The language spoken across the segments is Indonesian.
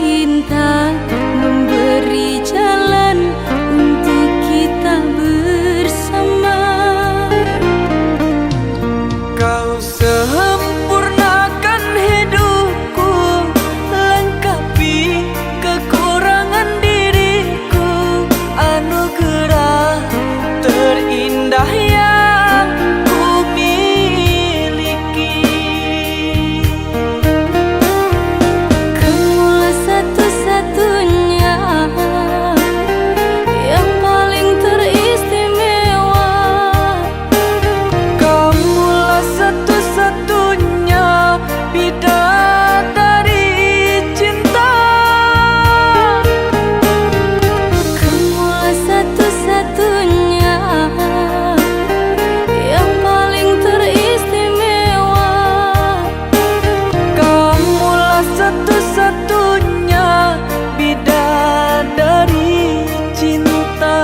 cinta memberi jalan untuk kita bersama. Kau sempurnakan hidupku, lengkapi kekurangan diriku, anugerah terindah yang ku miliki. Kamulah satu-satunya yang paling teristimewa. Kamulah satu-satunya bidadari cinta. Kamulah satu-satunya yang paling teristimewa. Kamulah satu-satunya bidadari cinta.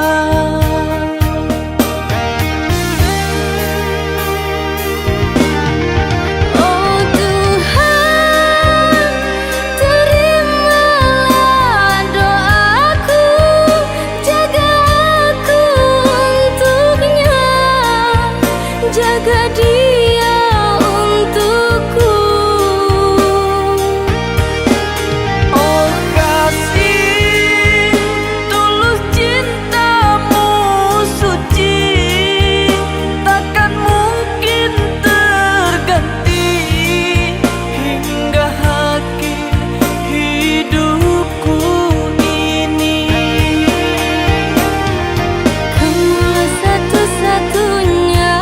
Oh Tuhan, terimalah doaku, jaga aku untuknya, jaga dia untukku. Oh kasih tulus cintamu suci, takkan mungkin terganti hingga akhir hidupku ini. Kamulah satu-satunya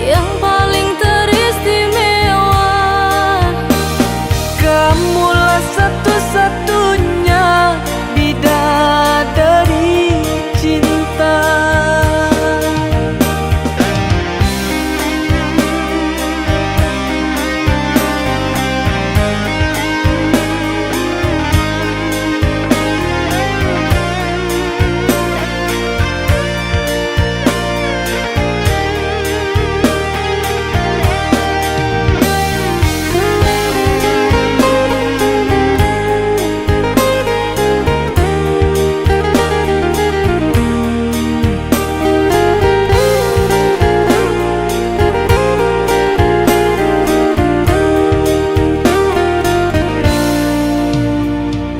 yang paling teristimewa. Kamulah satu-satunya bidadari cinta.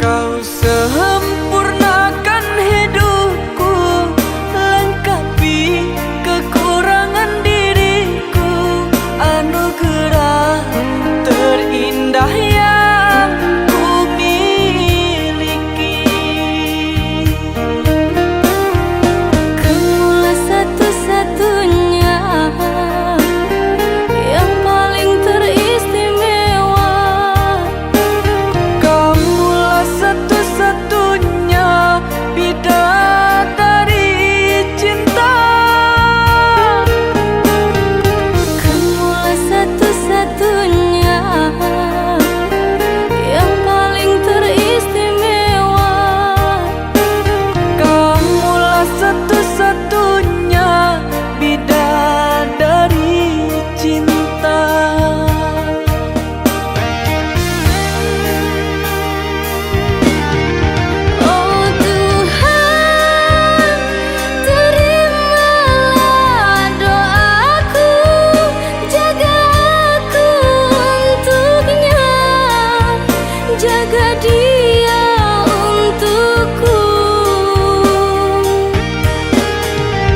Kau sempurnakan hidupku, lengkapi kekurangan diriku, anugerah terindah yang ku miliki. Kamulah satu-satunya yang paling teristimewa. Kamulah satu-satunya bidadari cinta. Kamulah satu-satunya yang paling teristimewa. Kamulah satu-satunya bidadari cinta. Oh Tuhan, terimalah doaku, jaga aku untuknya, jaga dia untukku.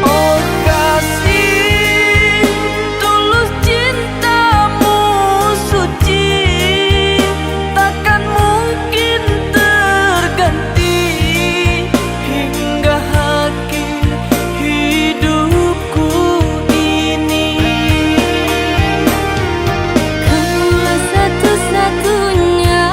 Oh kasih tulus cintamu suci, takkan mungkin terganti hingga akhir hidupku ini. Kamulah satu-satunya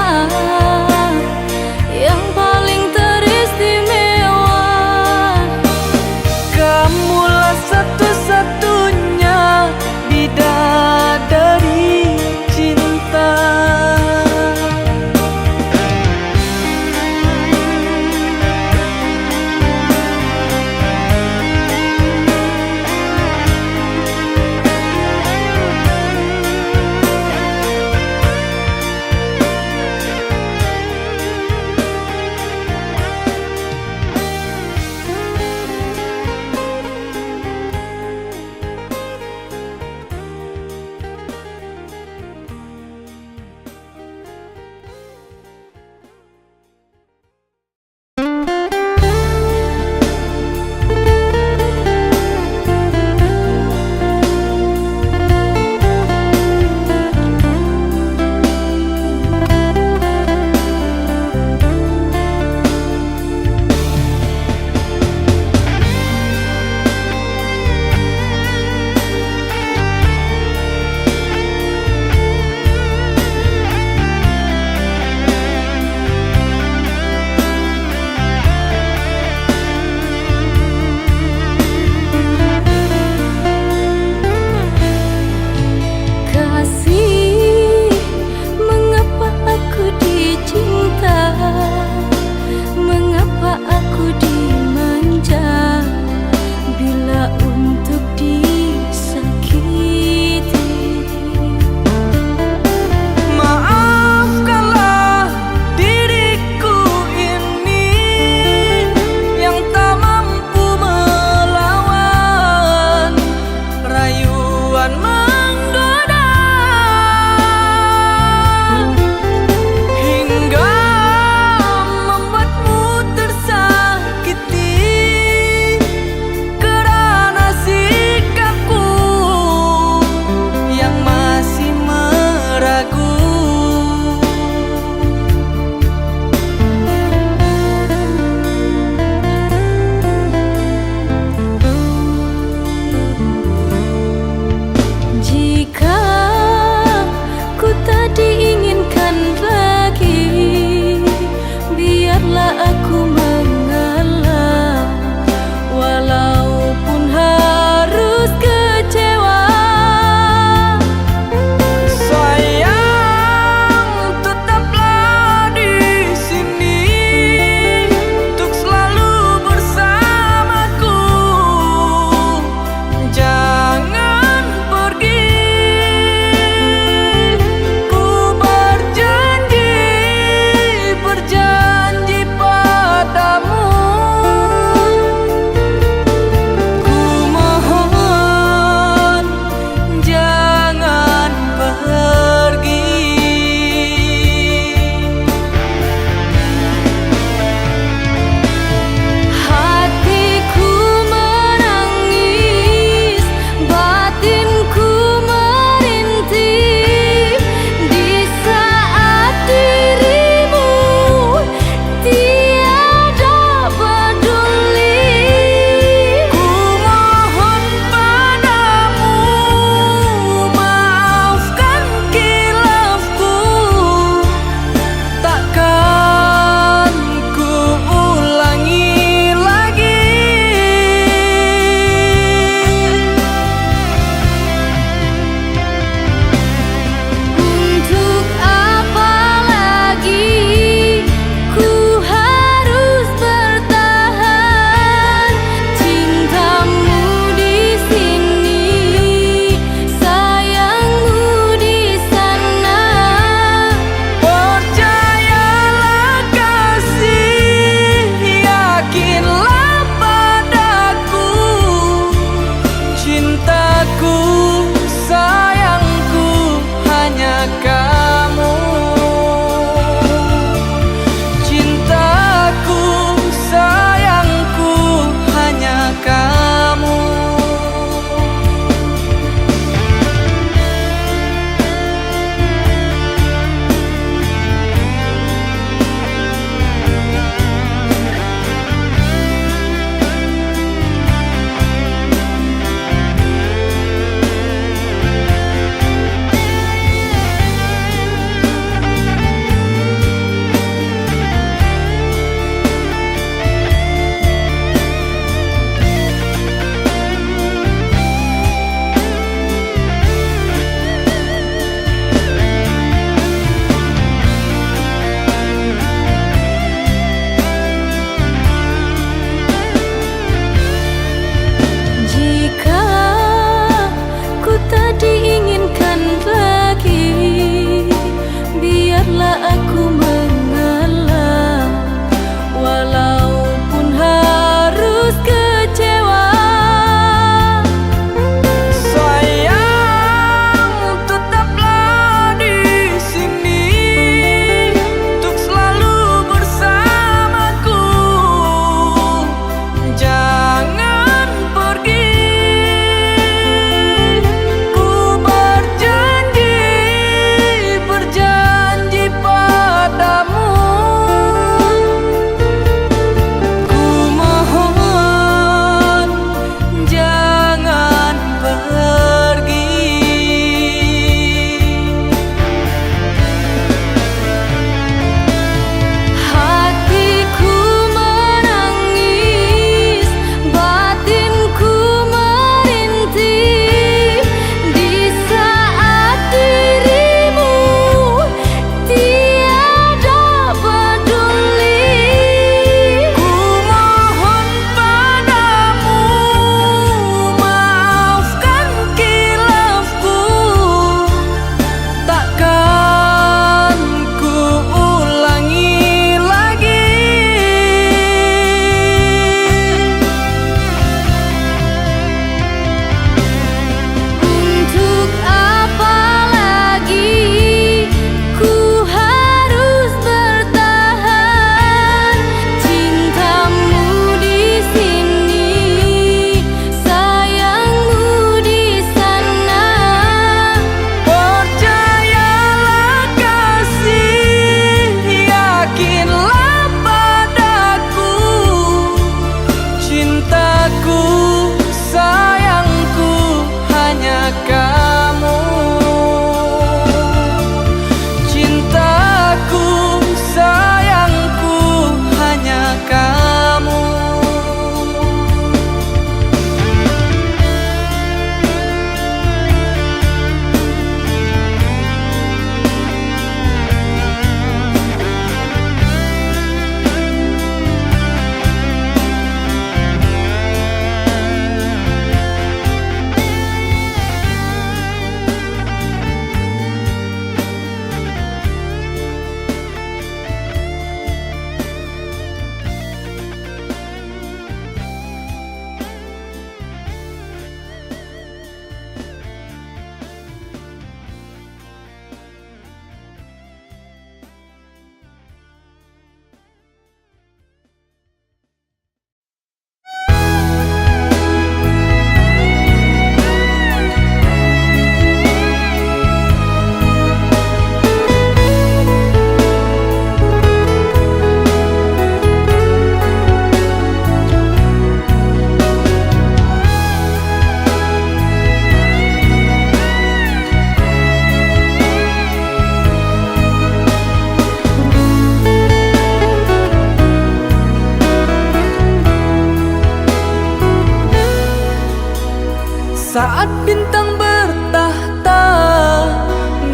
Saat bintang bertahta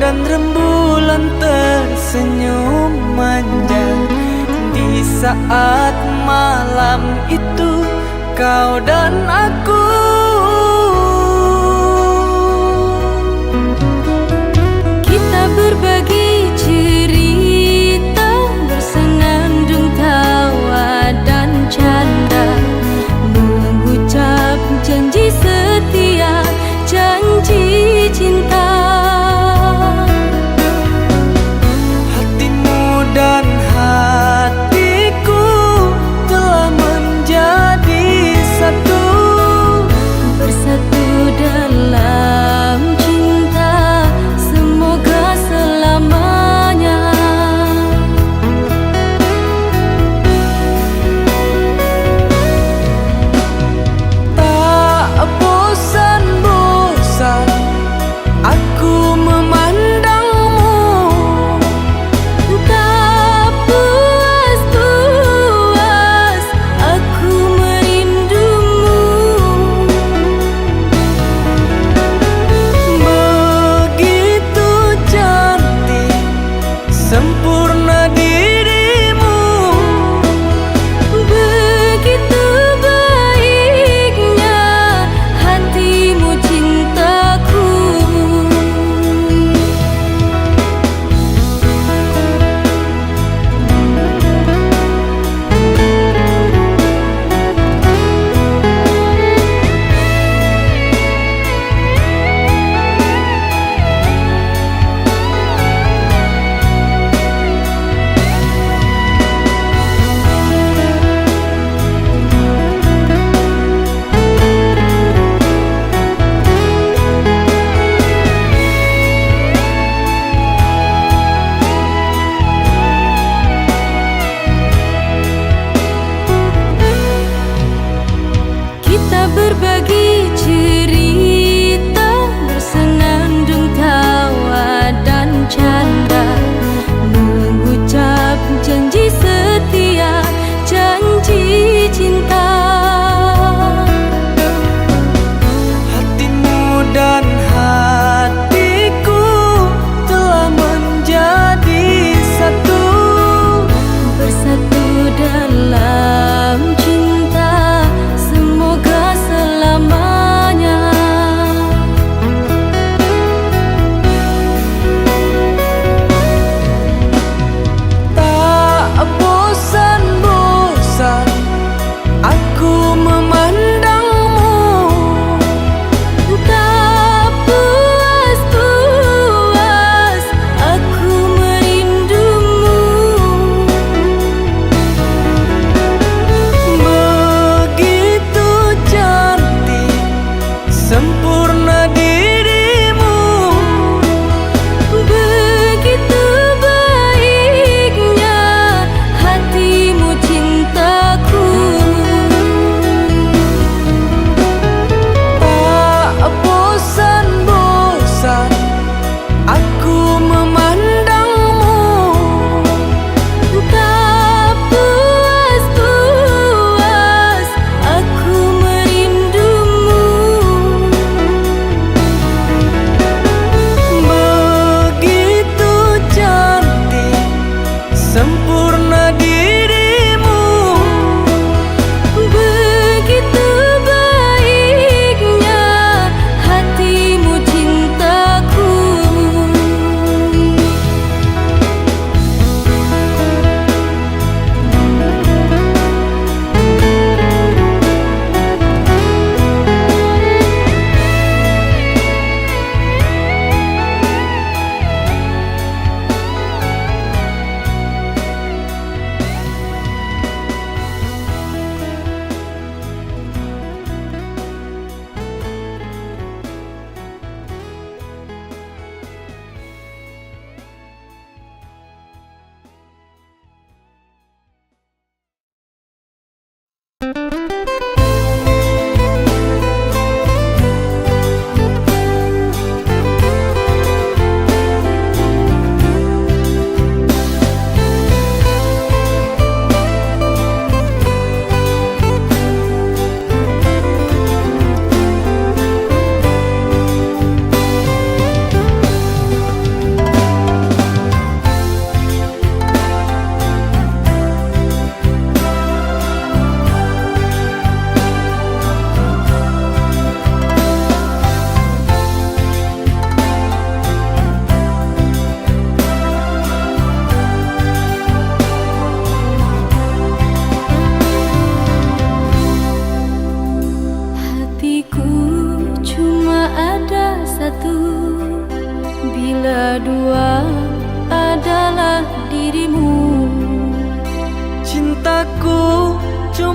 dan rembulan tersenyum manja, di saat malam itu kau dan aku Kita berbagi cerita, bersenandung tawa dan canda, mengucap janji setia, janji cinta. Hatimu dan hatiku telah menjadi satu.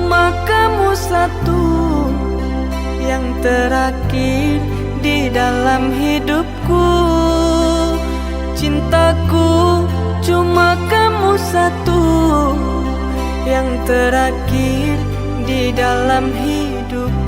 cuma kamu satu yang terakhir di dalam hidupku. Cintaku, cuma kamu satu yang terakhir di dalam hidupku.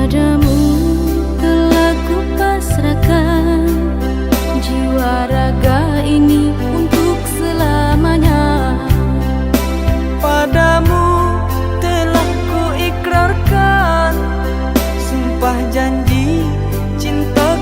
Padamu telah kupasrahkan jiwa raga ini untuk selamanya. Padamu telah ku ikrarkan sumpah janji cinta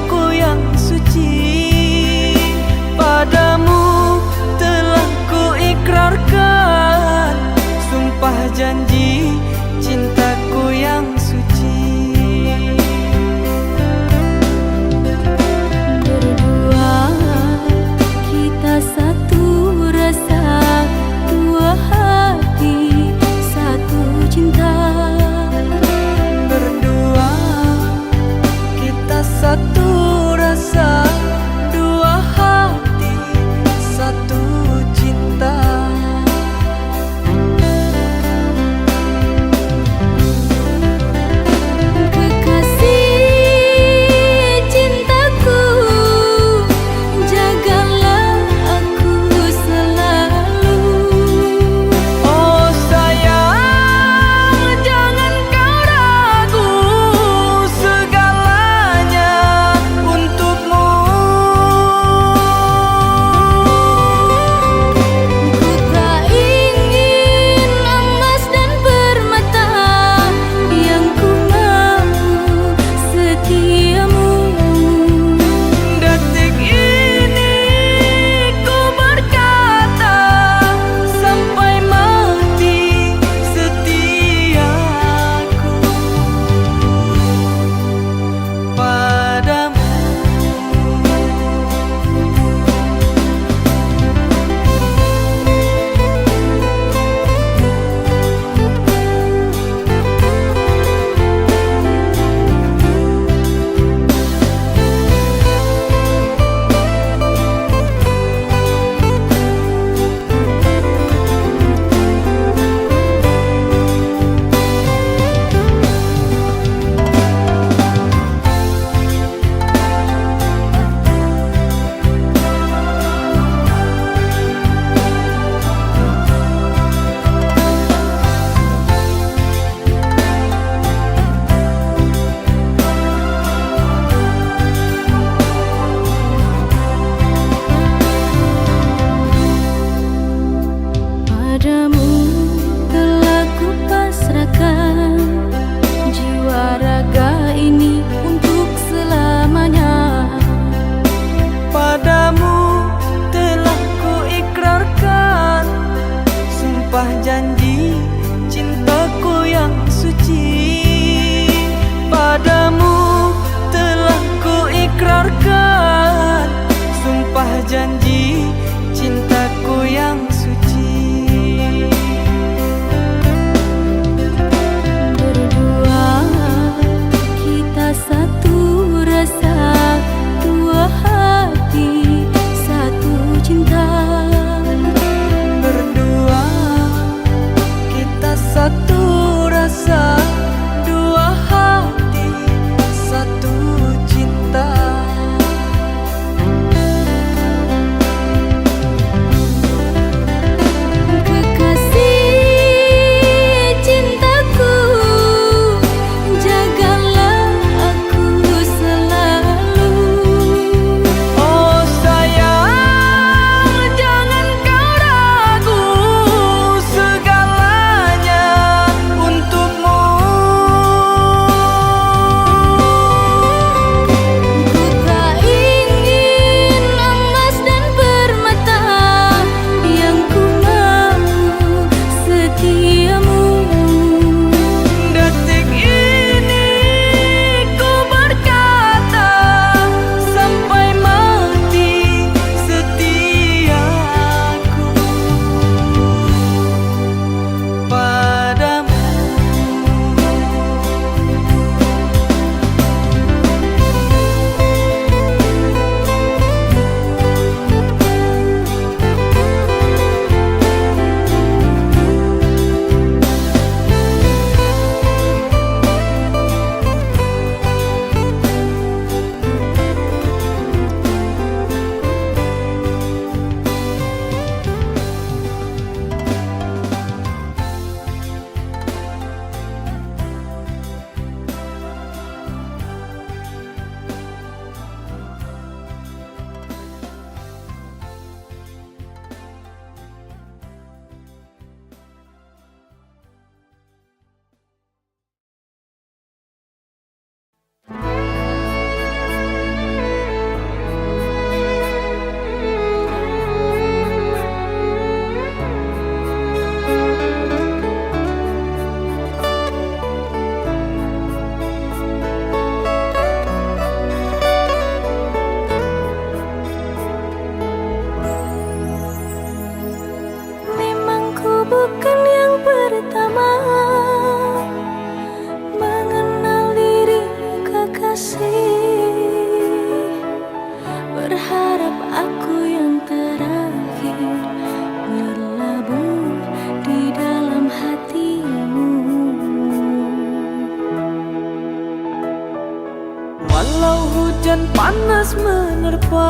dan panas menerpa,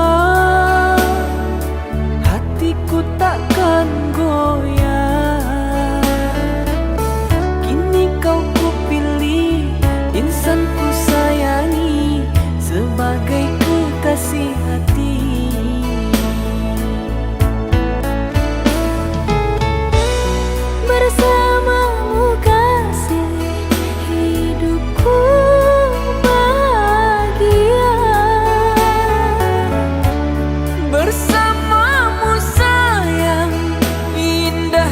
hatiku takkan goyah. Kini kau kupilih, insan ku sayangi, sebagai kekasih hati. Bersamamu kasih, hidupku bahagia. Bersamamu sayang, indah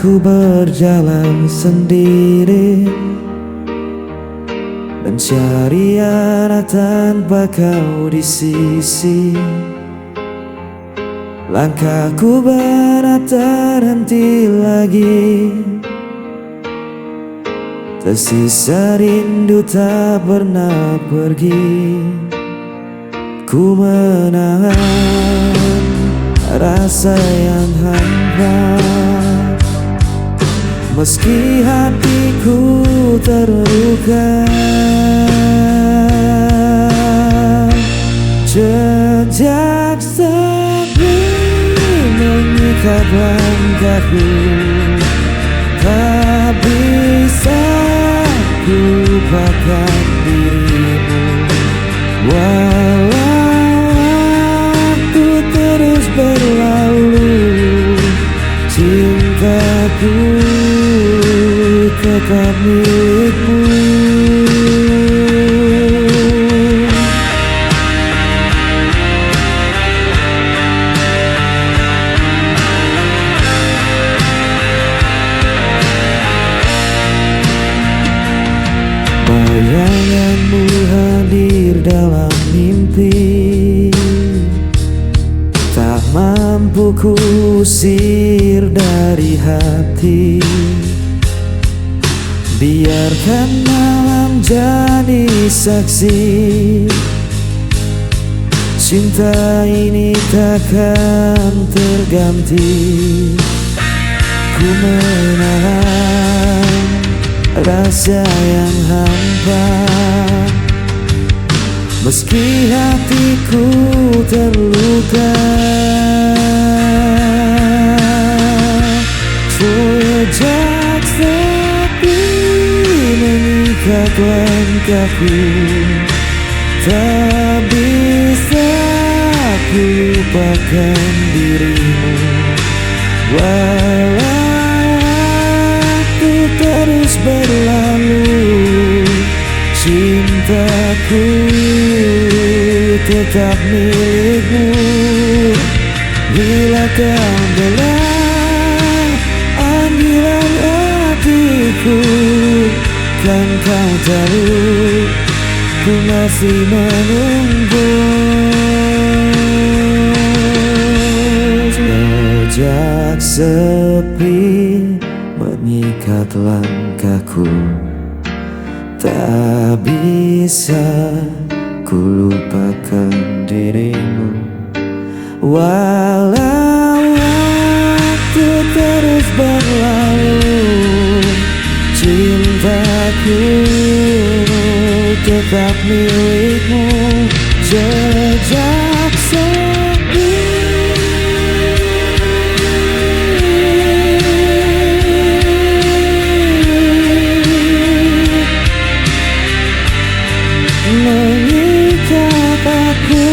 Aku berjalan sendiri, mencari arah tanpa kau di sisi. Langkahku berat terhenti lagi, tersisa rindu tak pernah pergi. Ku menahan rasa yang hampa, meski hatiku terluka. Jejak sepi mengikat langkahku, tak bisa ku lupakan dirimu. Walau waktu terus berlalu, cintaku tetap milikmu. Bayanganmu hadir dalam mimpi, tak mampu kusir dari hati. Biarkan malam jadi saksi, cinta ini takkan terganti. Ku menahan rasa yang hampa, meski hatiku terluka. Jejak sepi mengikat langkahku, tak bisa ku lupakan dirimu. Walau waktu terus berlalu, cintaku tetap milikmu. Bila kau belah panggilan hatiku, kan kau tahu ku masih menunggu. Jejak sepi mengikat langkahku, tak bisa ku lupakan dirimu. Walau waktu terus berlalu, cintaku tetap milikmu. Jejak sepi mengikat aku.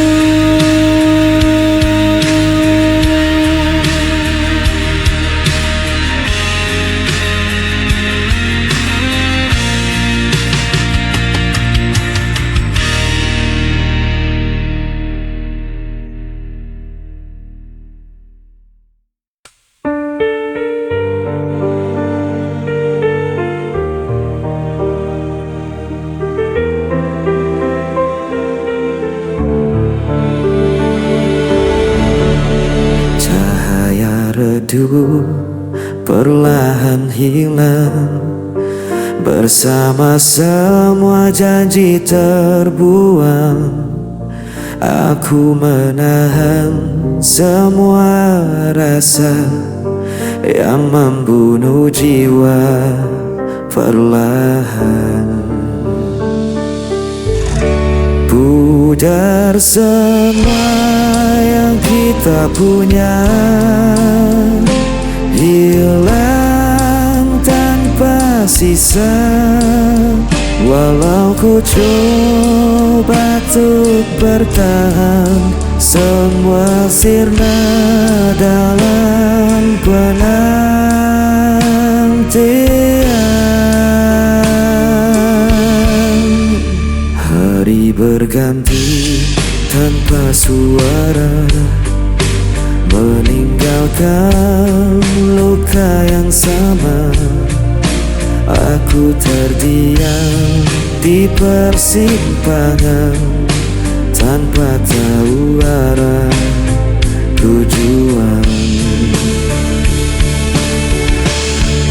Redup perlahan hilang, bersama semua janji terbuang. Aku menahan semua rasa yang membunuh jiwa perlahan. Pudar semua yang kita punya, hilang tanpa sisa. Walau ku coba untuk bertahan, semua sirna dalam penantian. Hari berganti tanpa suara, meninggalkan luka yang sama. Aku terdiam di persimpangan tanpa tahu arah tujuan.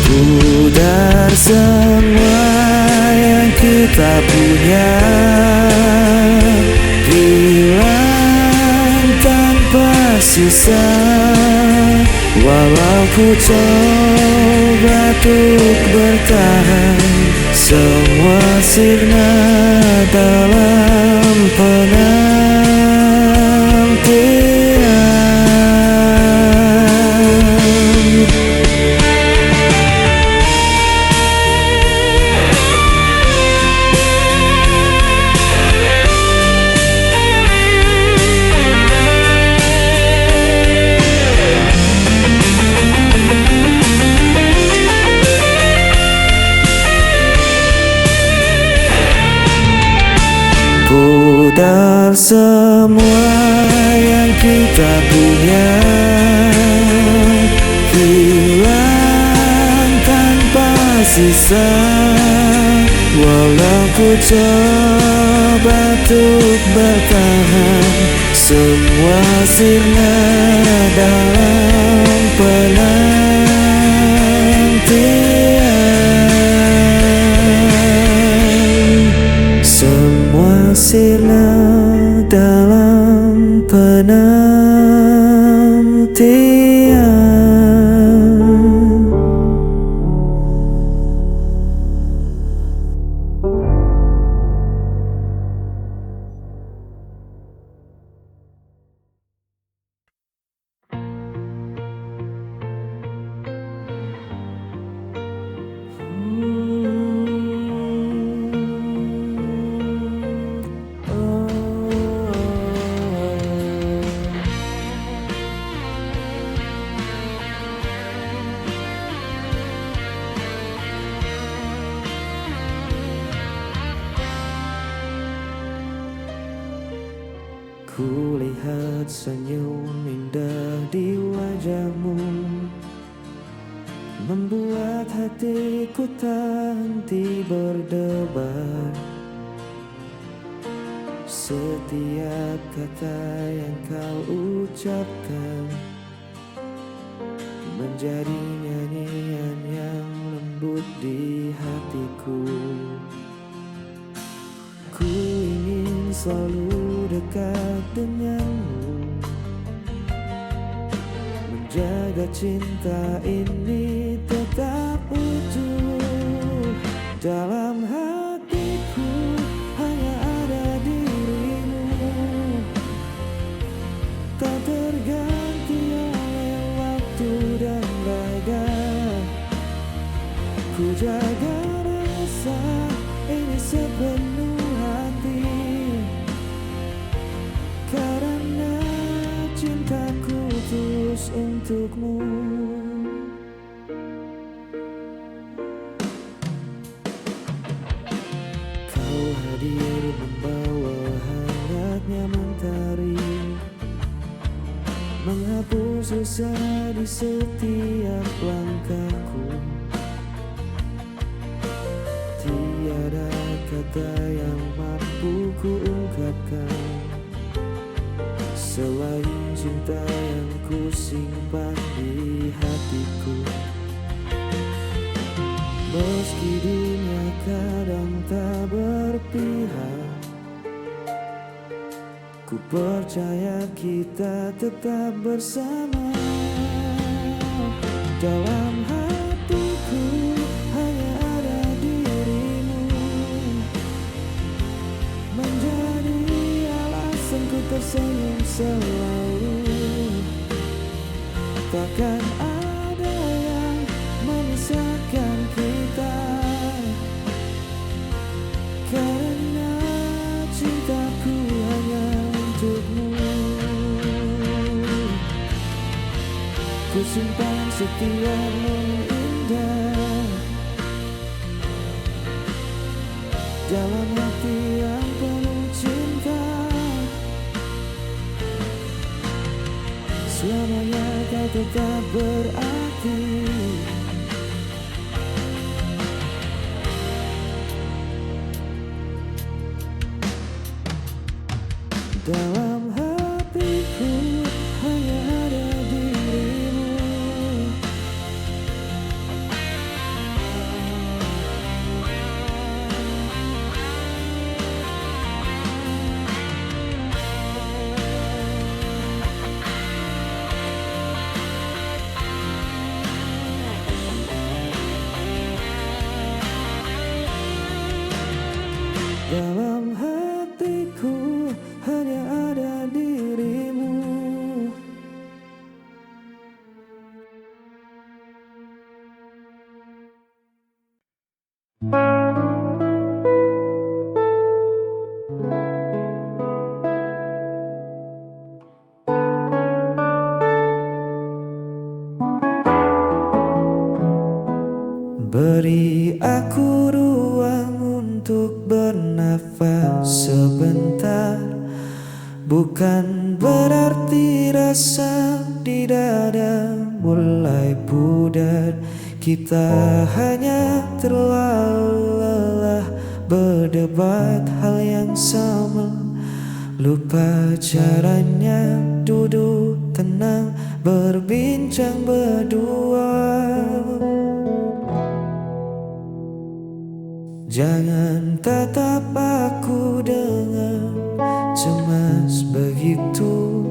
Pudar semua yang kita punya, hilang tanpa sisa. Walau ku coba untuk bertahan, semua sirna dalam penantian. Pudar semua yang kita punya, hilang tanpa sisa. Walau ku coba untuk bertahan, semua sirna dalam penantian. Semua sirna dalam penantian. Kulihat senyum indah di wajahmu, membuat hatiku tak henti berdebar. Setiap kata yang kau ucapkan menjadi nyanyian yang lembut di hatiku. Ku ingin selalu dekat denganmu, menjaga cinta ini tetap utuh. Dalam hatiku hanya ada dirimu, tak terganti oleh waktu dan raga. Ku jaga rasa ini sepenuh hati, karena cintaku tulus untukmu. Kau hadir membawa hangatnya mentari, menghapus dosa di setiap langkahku. Tiada kata yang mampu ku ungkapkan selain cinta yang ku simpan di hatiku. Meski dunia kadang tak berpihak, ku percaya kita tetap bersama. Dalam hatiku hanya ada dirimu, menjadi alasanku tersenyum selalu. Takkan ada yang memisahkan kita, karena cintaku hanya untukmu. Ku simpan setiapmu indah dalam hati yang penuh cinta. Selamanya kau tetap berarti. Dalam hatiku hanya ada dirimu. Dalam hatiku hanya ada dirimu. Beri aku ruang untuk bernafas sebentar. Bukan berarti rasa di dada mulai pudar. Kita hanya terlalu lelah berdebat hal yang sama. Lupa caranya duduk tenang berbincang berdua. Jangan tatap aku dengan cemas begitu.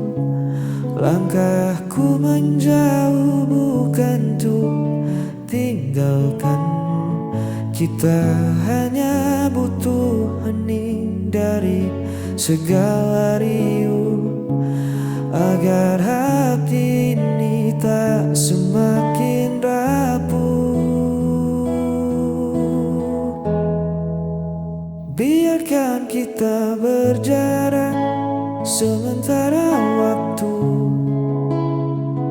Langkahku menjauh bukan untuk tinggalkan. Kita hanya butuh hening dari segala riuh, agar hati ini tak semakin rapuh. Biarkan kita berjarak sementara waktu,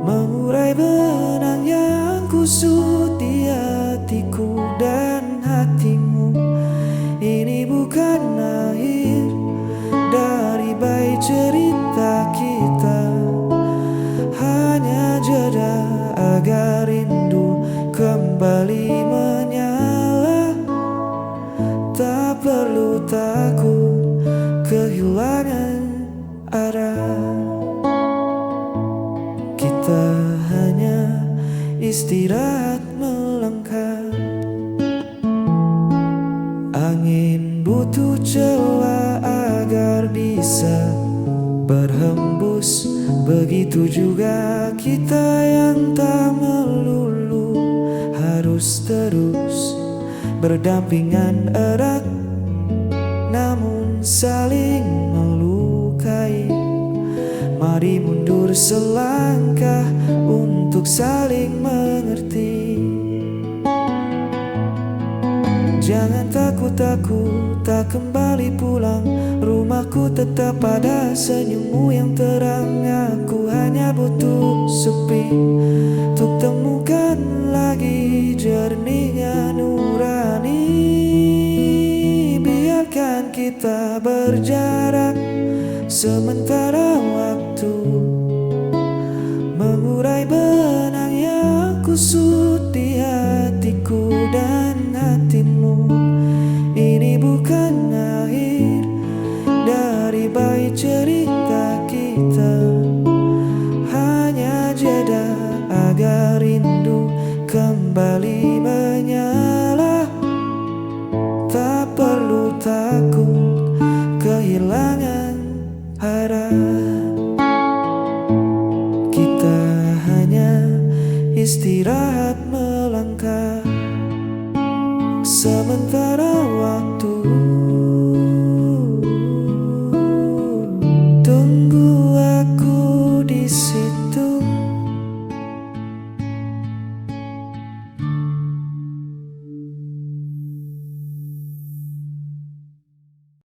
mengurai benang yang kusut di hatiku dan hatimu. Ini bukan akhir dari baik cerita kita, hanya jeda agar rindu kembali menyala. Tak perlu takut kehilangan arah. Kita hanya istirahat melangkah. Angin butuh celah agar bisa berhembus. Begitu juga kita yang tak melulu harus terus berdampingan erat, namun saling melukai. Mari mundur selangkah untuk saling mengerti. Jangan takut aku tak kembali pulang. Rumahku tetap pada senyummu yang terang. Aku hanya butuh sepi untuk temukan lagi jernihnya nurani. Biarkan kita berjarak sementara waktu, mengurai benang yang kusut di hatiku dan hatimu. Ini bukan akhir dari baik cerita kita, hanya jeda agar rindu kembali menyala. Tak perlu takut kehilangan arah. Kita hanya istirahat melangkah sementara